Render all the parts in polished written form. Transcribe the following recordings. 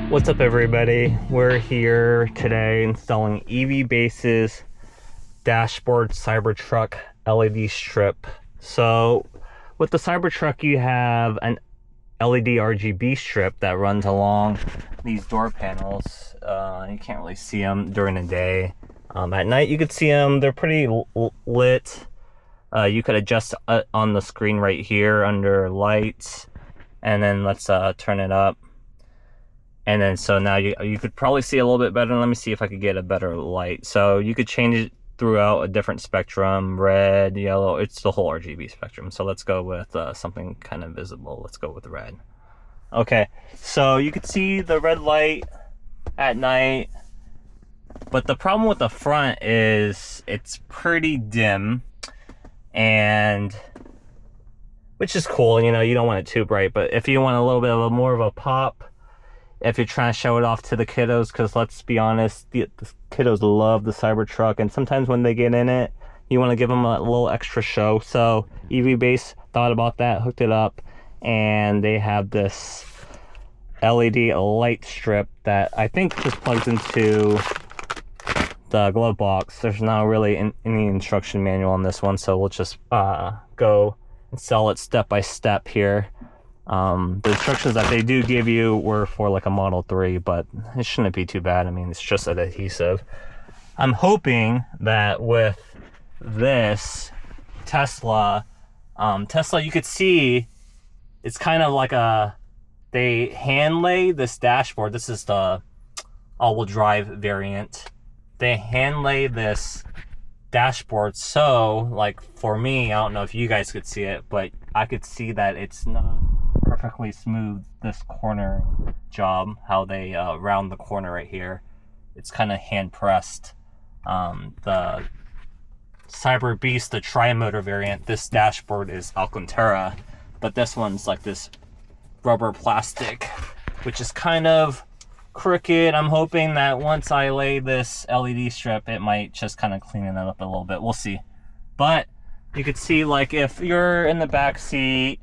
What's up, everybody? We're here today installing EV-Base's dashboard Cybertruck LED strip. So with the Cybertruck, you have an LED RGB strip that runs along these door panels. You can't really see them during the day. At night you could see them. They're pretty lit. You could adjust on the screen right here under lights, and then let's turn it up. And then so now you could probably see a little bit better. Let me see if I could get a better light. So you could change it throughout a different spectrum: red, yellow. It's the whole RGB spectrum. So let's go with something kind of visible. Let's go with red. Okay, so you could see the red light at night, but the problem with the front is it's pretty dim, and which is cool. You know, you don't want it too bright, but if you want a little bit of more of a pop, if you're trying to show it off to the kiddos, because let's be honest, the kiddos love the Cybertruck, and sometimes when they get in it, you want to give them a little extra show. So EV-Base thought about that, hooked it up, and they have this LED light strip that I think just plugs into the glove box. There's not really any instruction manual on this one, so we'll just go and sell it step by step here. The instructions that they do give you were for like a Model 3, but it shouldn't be too bad. I mean, it's just an adhesive. I'm hoping that with this Tesla, you could see it's kind of like they hand lay this dashboard. This is the all-wheel drive variant. They hand lay this dashboard, so like for me, I don't know if you guys could see it, but I could see that it's not perfectly smooth, this corner job, how they round the corner right here. It's kind of hand pressed. The Cyber Beast, the tri-motor variant, this dashboard is Alcantara, but this one's like this rubber plastic, which is kind of crooked. I'm hoping that once I lay this LED strip, it might just kind of clean it up a little bit. We'll see. But you could see, like, if you're in the back seat,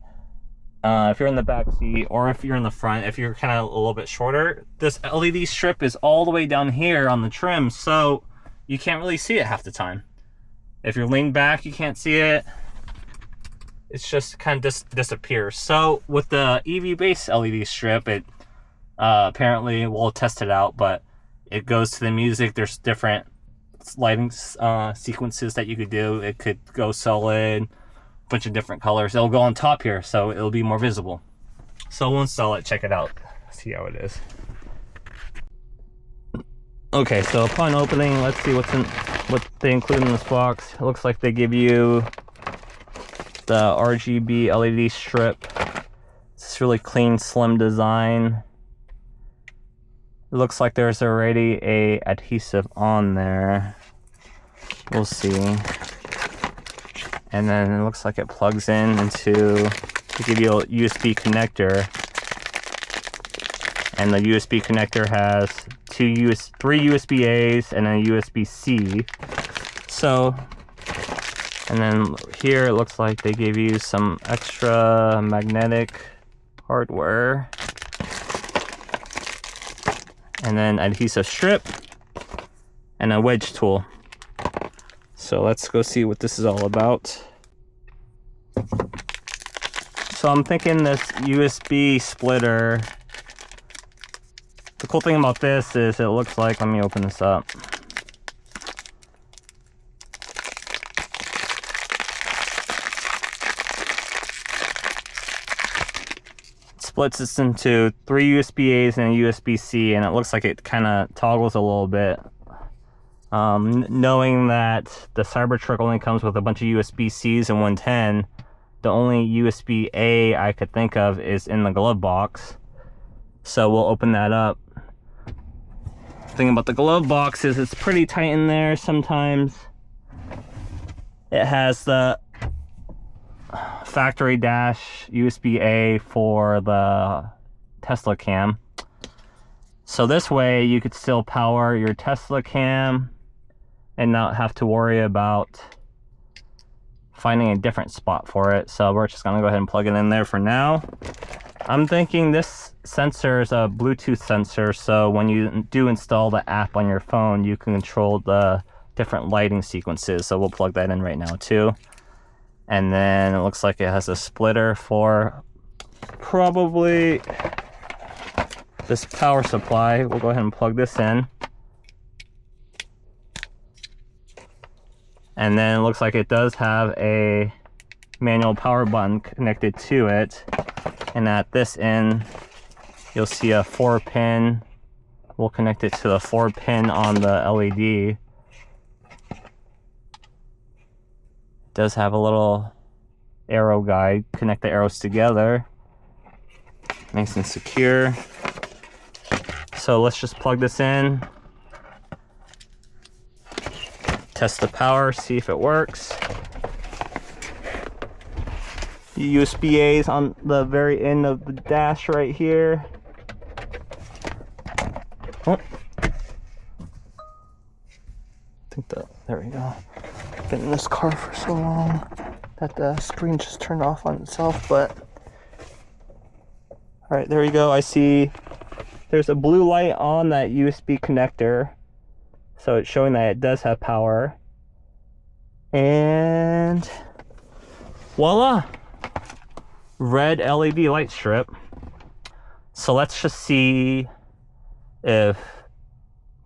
or if you're in the front, if you're kind of a little bit shorter, this LED strip is all the way down here on the trim, so you can't really see it half the time. If you're leaned back, you can't see it. It's just kind of disappears. So with the EV-Base LED strip, it apparently, we'll test it out, but it goes to the music. There's different lighting sequences that you could do. It could go solid, bunch of different colors. It'll go on top here, so it'll be more visible. So we'll install it, check it out, see how it is. Okay, so upon opening, let's see what they include in this box. It looks like they give you the RGB LED strip. It's really clean, slim design. It looks like there's already a adhesive on there. We'll see. And then it looks like it plugs in to give you a USB connector. And the USB connector has three USB-A's and a USB-C. So, and then here it looks like they gave you some extra magnetic hardware. And then adhesive strip and a wedge tool. So let's go see what this is all about. So I'm thinking this USB splitter. The cool thing about this is it looks like, let me open this up. It splits this into 3 USB-A's and a USB-C, and it looks like it kind of toggles a little bit. Knowing that the Cybertruck only comes with a bunch of USB-C's and 110, the only USB-A I could think of is in the glove box. So we'll open that up. The thing about the glove box is it's pretty tight in there sometimes. It has the factory dash USB-A for the Tesla cam. So this way you could still power your Tesla cam and not have to worry about finding a different spot for it. So we're just gonna go ahead and plug it in there for now. I'm thinking this sensor is a Bluetooth sensor, so when you do install the app on your phone, you can control the different lighting sequences. So we'll plug that in right now too. And then it looks like it has a splitter for probably this power supply. We'll go ahead and plug this in. And then it looks like it does have a manual power button connected to it. And at this end, you'll see a 4-pin. We'll connect it to the 4-pin on the LED. It does have a little arrow guide. Connect the arrows together. Nice and secure. So let's just plug this in. Test the power, see if it works. USB-A's on the very end of the dash right here. Oh. I think there we go. Been in this car for so long that the screen just turned off on itself, but all right, there we go. I see there's a blue light on that USB connector, so it's showing that it does have power. And voila, red LED light strip. So let's just see if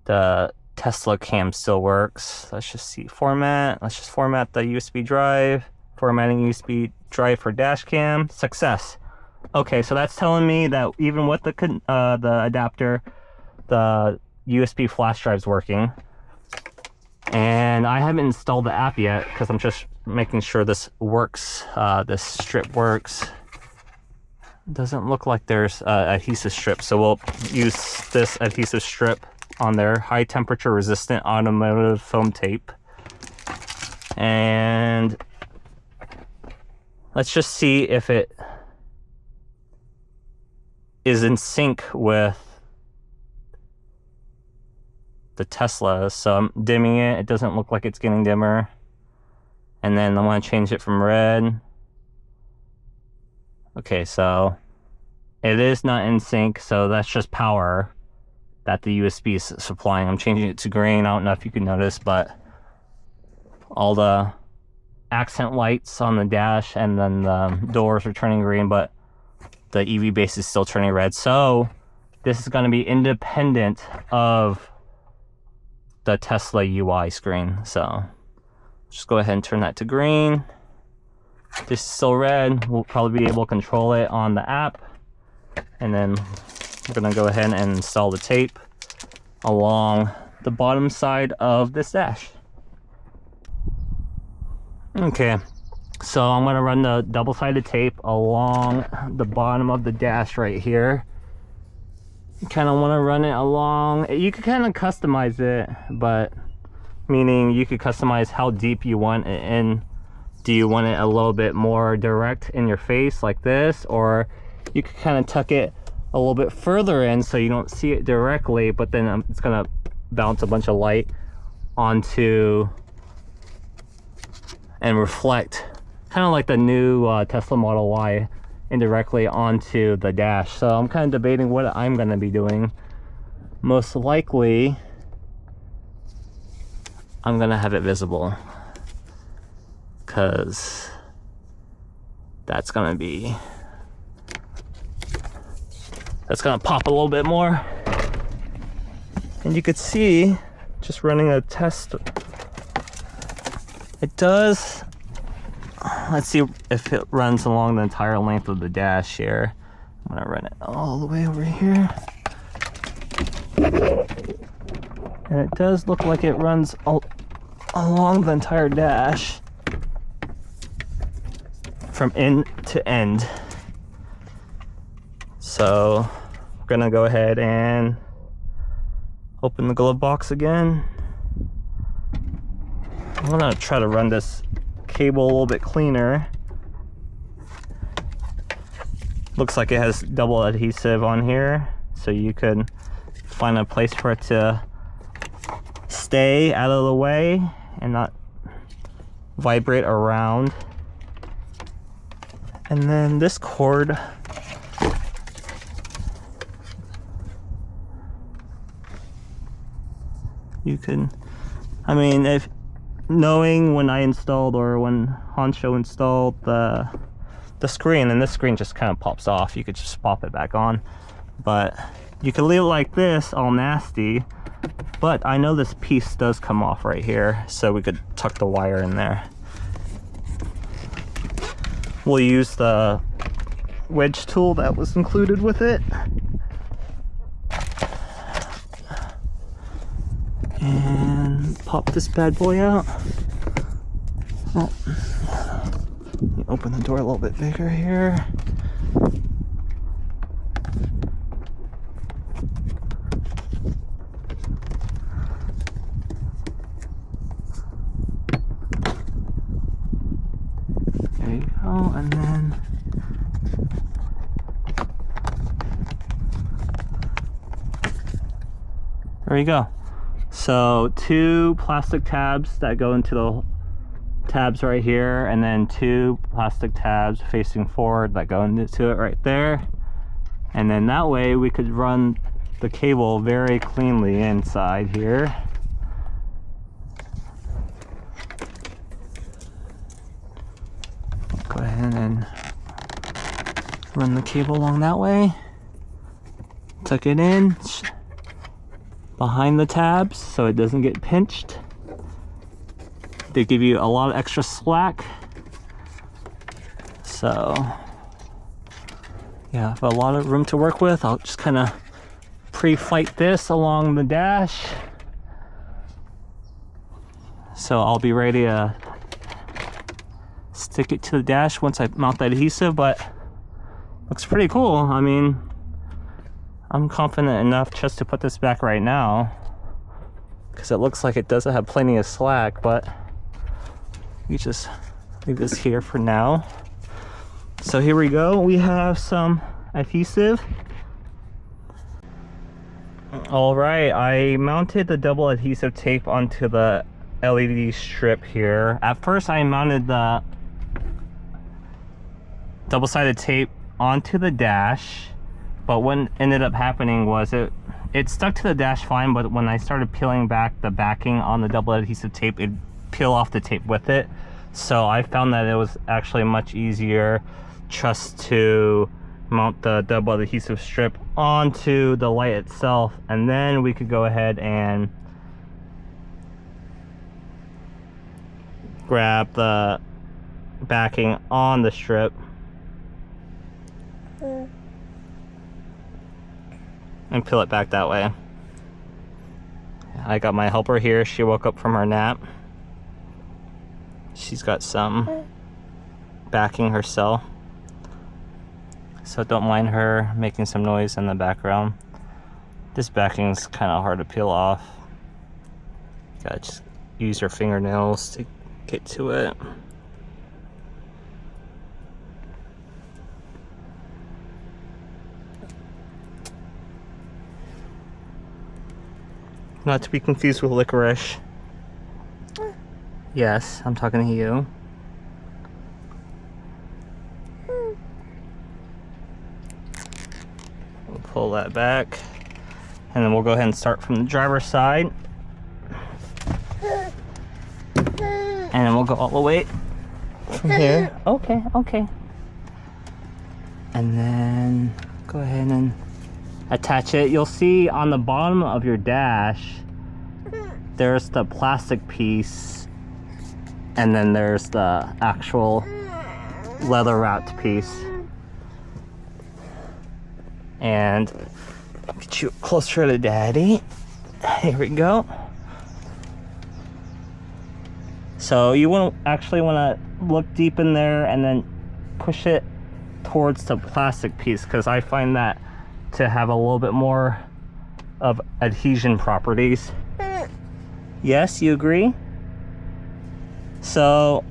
the Tesla cam still works. Let's just see format. Let's just format the USB drive. Formatting USB drive for dash cam. Success. Okay, so that's telling me that even with the adapter, the USB flash drive's working. And I haven't installed the app yet because I'm just making sure this works. This strip works. Doesn't look like there's adhesive strip, so we'll use this adhesive strip on there. High temperature resistant automotive foam tape. And let's just see if it is in sync with the Tesla. So I'm dimming it. It doesn't look like it's getting dimmer. And then I want to change it from red. Okay, so it is not in sync, so that's just power that the USB is supplying. I'm changing it to green. I don't know if you can notice, but all the accent lights on the dash and then the doors are turning green, but the EV base is still turning red. So this is going to be independent of the Tesla UI screen. So just go ahead and turn that to green. This is still red. We'll probably be able to control it on the app. And then we're going to go ahead and install the tape along the bottom side of this dash. Okay, so I'm going to run the double-sided tape along the bottom of the dash right here. You kind of want to run it along. You could kind of customize it, but meaning you could customize how deep you want it in. Do you want it a little bit more direct in your face like this, or you could kind of tuck it a little bit further in so you don't see it directly, but then it's going to bounce a bunch of light onto and reflect, kind of like the new Tesla Model Y, indirectly onto the dash. So I'm kind of debating what I'm going to be doing. Most likely I'm going to have it visible, because that's going to pop a little bit more. And you could see, just running a test, it does. Let's see if it runs along the entire length of the dash here. I'm gonna run it all the way over here. And it does look like it runs along the entire dash from end to end. So we're gonna go ahead and open the glove box again. I'm gonna try to run this cable a little bit cleaner. Looks like it has double adhesive on here, so you could find a place for it to stay out of the way and not vibrate around. And then this cord You can, I mean, if knowing when I installed or when Honcho installed the screen, and this screen just kind of pops off, you could just pop it back on. But you can leave it like this, all nasty. But I know this piece does come off right here, so we could tuck the wire in there. We'll use the wedge tool that was included with it. And pop this bad boy out. Oh. Open the door a little bit bigger here. There you go, and then there you go. So 2 plastic tabs that go into the tabs right here, and then 2 plastic tabs facing forward that go into it right there. And then that way we could run the cable very cleanly inside here. Go ahead and run the cable along that way. Tuck it in behind the tabs so it doesn't get pinched. They give you a lot of extra slack. So yeah, I have a lot of room to work with. I'll just kind of pre-flight this along the dash. So I'll be ready to stick it to the dash once I mount the adhesive, but looks pretty cool. I mean, I'm confident enough just to put this back right now because it looks like it doesn't have plenty of slack, but we just leave this here for now. So here we go. We have some adhesive. All right, I mounted the double adhesive tape onto the LED strip here. At first I mounted the double-sided tape onto the dash, but what ended up happening was it stuck to the dash fine, but when I started peeling back the backing on the double adhesive tape, it'd peel off the tape with it. So I found that it was actually much easier just to mount the double adhesive strip onto the light itself, and then we could go ahead and grab the backing on the strip and peel it back that way. I got my helper here. She woke up from her nap. She's got some backing herself, so don't mind her making some noise in the background. This backing is kind of hard to peel off. You gotta just use your fingernails to get to it. Not to be confused with licorice. Yes, I'm talking to you. We'll pull that back, and then we'll go ahead and start from the driver's side. And then we'll go all the way from here. Okay, okay. And then go ahead and attach it. You'll see on the bottom of your dash, there's the plastic piece, and then there's the actual leather wrapped piece. And get you closer to daddy. Here we go. So you want to actually want to look deep in there and then push it towards the plastic piece, because I find that to have a little bit more of adhesion properties. Yes, you agree? So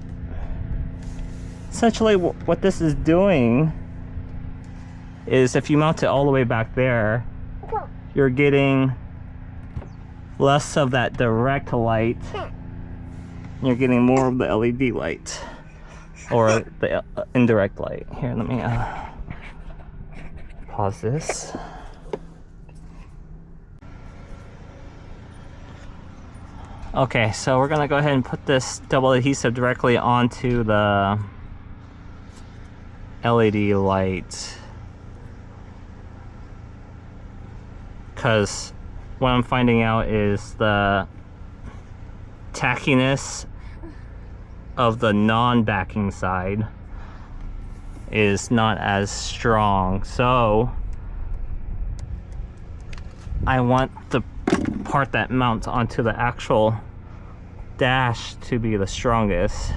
essentially what this is doing is, if you mount it all the way back there, you're getting less of that direct light. You're getting more of the LED light, or the indirect light. Here, let me pause this. Okay, so we're gonna go ahead and put this double adhesive directly onto the LED light, because what I'm finding out is the tackiness of the non-backing side is not as strong. So I want the part that mounts onto the actual dash to be the strongest.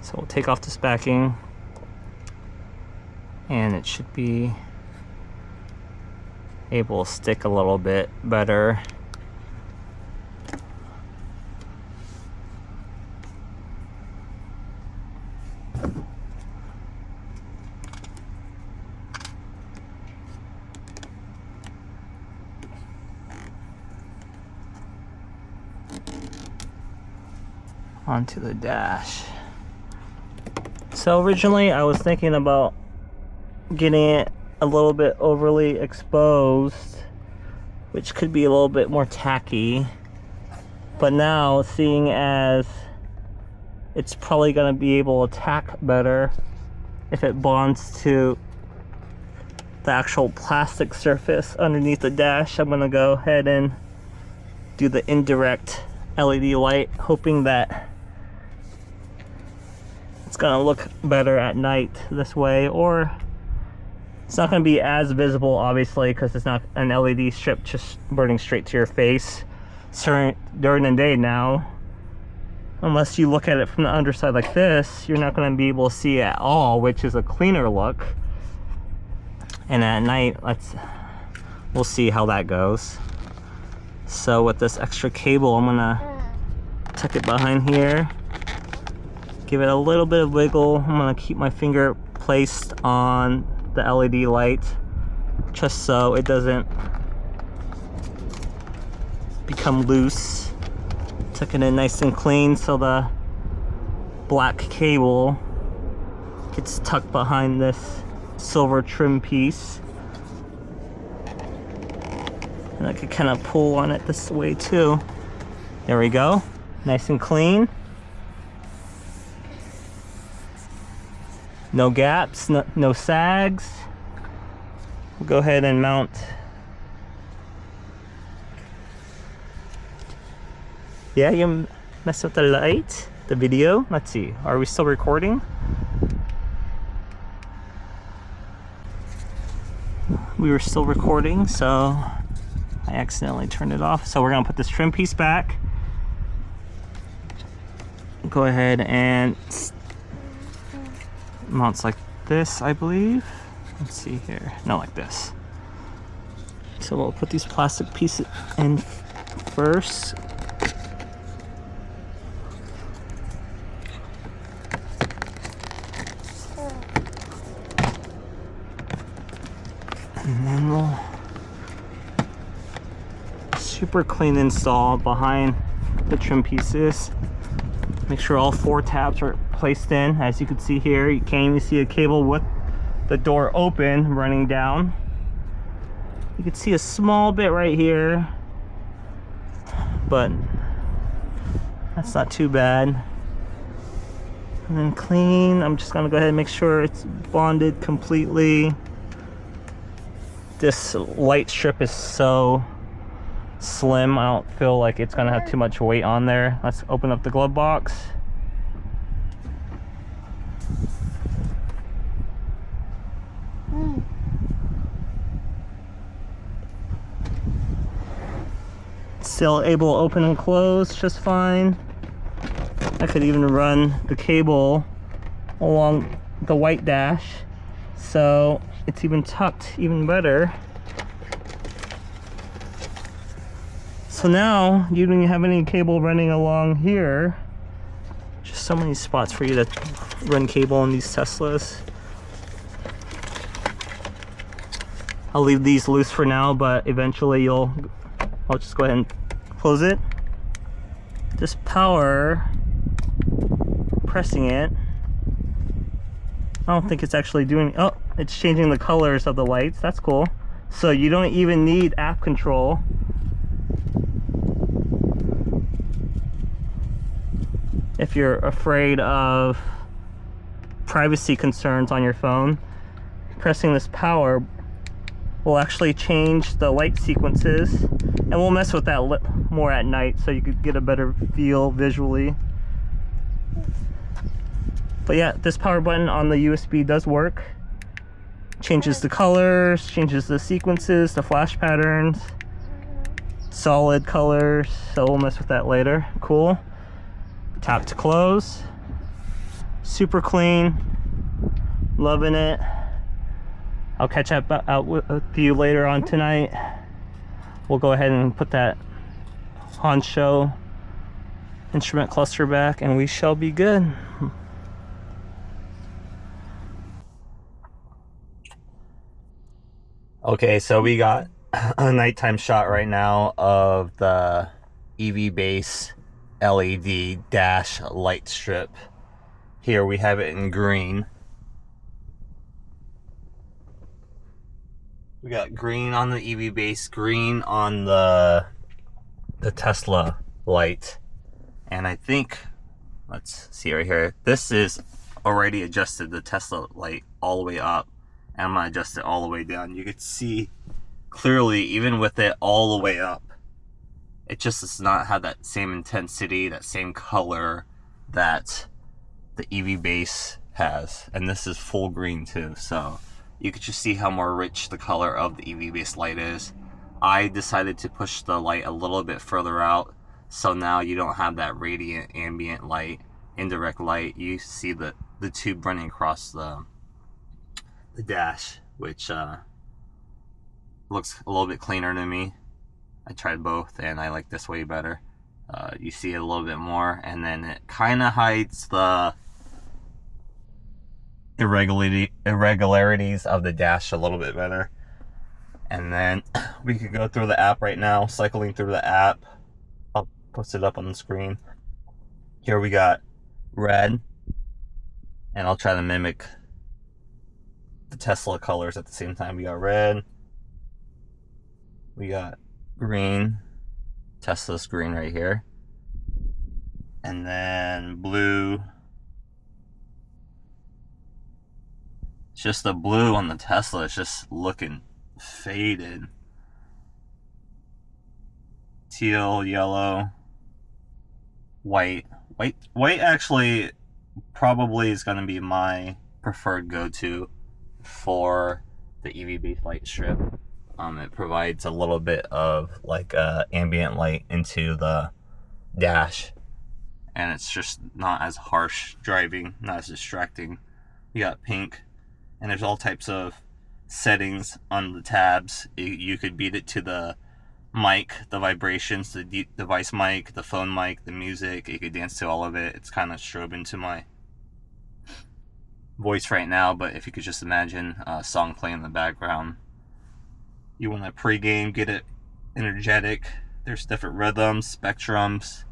So we'll take off this backing and it should be able to stick a little bit better. Onto the dash. So originally I was thinking about getting it a little bit overly exposed, which could be a little bit more tacky, but now seeing as it's probably going to be able to tack better if it bonds to the actual plastic surface underneath the dash, I'm going to go ahead and do the indirect LED light, hoping that it's gonna look better at night this way, or it's not gonna be as visible, obviously, because it's not an LED strip just burning straight to your face during the day. Now, unless you look at it from the underside like this, you're not gonna be able to see it at all, which is a cleaner look. And at night, we'll see how that goes. So with this extra cable, I'm gonna tuck it behind here, give it a little bit of wiggle. I'm gonna keep my finger placed on the LED light just so it doesn't become loose. Tuck it in nice and clean so the black cable gets tucked behind this silver trim piece. And I could kind of pull on it this way too. There we go, nice and clean. No gaps, no sags. We'll go ahead and mount you messed up the light, the video. Let's see, are we still recording? We were still recording, so I accidentally turned it off. So we're gonna put this trim piece back. Go ahead and mounts like this, I believe. Let's see here. No, like this. So we'll put these plastic pieces in first. And then we'll super clean install behind the trim pieces. Make sure all 4 tabs are placed in. As you can see here, you can't even see a cable with the door open running down. You can see a small bit right here, but that's not too bad. And then clean, I'm just gonna go ahead and make sure it's bonded completely. This light strip is so slim, I don't feel like it's gonna have too much weight on there. Let's open up the glove box. Still able to open and close just fine. I could even run the cable along the white dash, so it's even tucked even better. So now you don't have any cable running along here. Just so many spots for you to run cable in these Teslas. I'll leave these loose for now, but eventually I'll just go ahead and close it. Just power pressing it I don't think it's actually doing, oh, it's changing the colors of the lights. That's cool. So you don't even need app control. If you're afraid of privacy concerns on your phone, pressing this power will actually change the light sequences, and we'll mess with that more at night so you could get a better feel visually. But yeah, this power button on the USB does work. Changes the colors, changes the sequences, the flash patterns, solid colors, so we'll mess with that later. Cool. Tap to close. Super clean. Loving it. I'll catch up out with you later on tonight. We'll go ahead and put that Honcho instrument cluster back and we shall be good. Okay, so we got a nighttime shot right now of the EV base LED dash light strip. Here we have it in green. We got green on the EV base, green on the Tesla light. And I think, let's see right here, this is already adjusted the Tesla light all the way up. And I'm gonna adjust it all the way down. You can see clearly, even with it all the way up, it just does not have that same intensity, that same color that the EV base has. And this is full green too, so you could just see how more rich the color of the EV base light is. I decided to push the light a little bit further out, so now you don't have that radiant ambient light, indirect light. You see the tube running across the dash, which looks a little bit cleaner to me. I tried both and I like this way better. You see it a little bit more, and then it kind of hides the irregularities of the dash a little bit better. And then we could go through the app right now, cycling through the app. I'll post it up on the screen. Here we got red, and I'll try to mimic the Tesla colors at the same time. We got red, we got green, Tesla's green right here, and then blue. It's just the blue on the Tesla is just looking faded. Teal, yellow, white. White actually probably is going to be my preferred go-to for the EV base light strip. It provides a little bit of like ambient light into the dash, and it's just not as harsh driving, not as distracting. You got pink, and there's all types of settings on the tabs. You could beat it to the mic, the vibrations, the device mic, the phone mic, the music. You could dance to all of it. It's kind of strobing to my voice right now, but if you could just imagine a song playing in the background. You want to pregame, get it energetic. There's different rhythms, spectrums.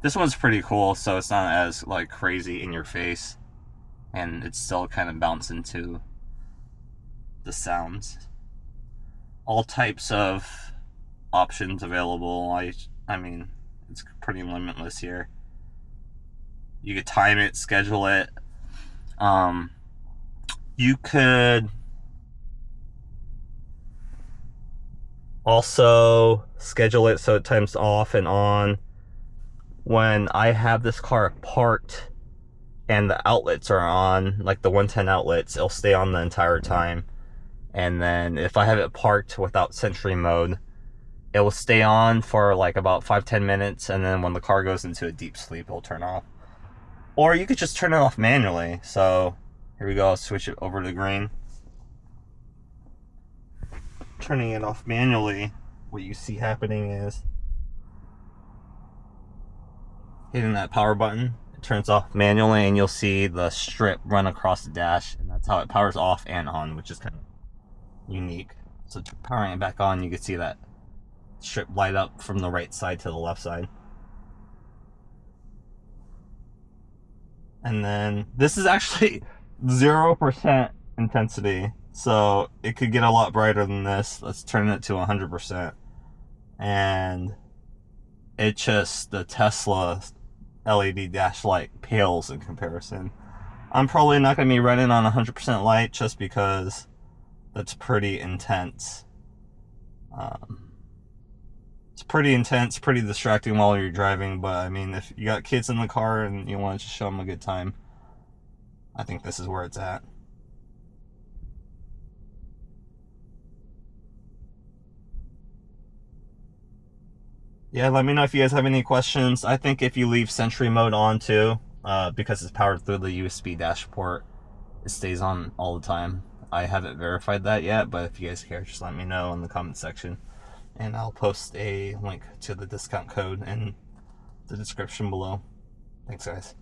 This one's pretty cool, so it's not as like crazy in your face, and it's still kind of bouncing to the sounds. All types of options available. I mean, it's pretty limitless here. You could time it, schedule it. You could also schedule it so it times off and on. When I have this car parked and the outlets are on, like the 110 outlets, it'll stay on the entire time. And then if I have it parked without Sentry mode, it will stay on for like about 5-10 minutes, and then when the car goes into a deep sleep, it'll turn off. Or you could just turn it off manually. So here we go, I'll switch it over to green. Turning it off manually, what you see happening is hitting that power button, it turns off manually, and you'll see the strip run across the dash, and that's how it powers off and on, which is kind of unique. So powering it back on, you can see that strip light up from the right side to the left side. And then this is actually 0% intensity. So it could get a lot brighter than this. Let's turn it to 100%. And it just, the Tesla LED dash light pales in comparison. I'm probably not going to be running on 100% light just because that's pretty intense. It's pretty intense, pretty distracting while you're driving, but I mean, if you got kids in the car and you want to just show them a good time, I think this is where it's at. Yeah, let me know if you guys have any questions. I think if you leave Sentry mode on too, because it's powered through the USB dashboard, it stays on all the time. I haven't verified that yet, but if you guys care, just let me know in the comment section. And I'll post a link to the discount code in the description below. Thanks, guys.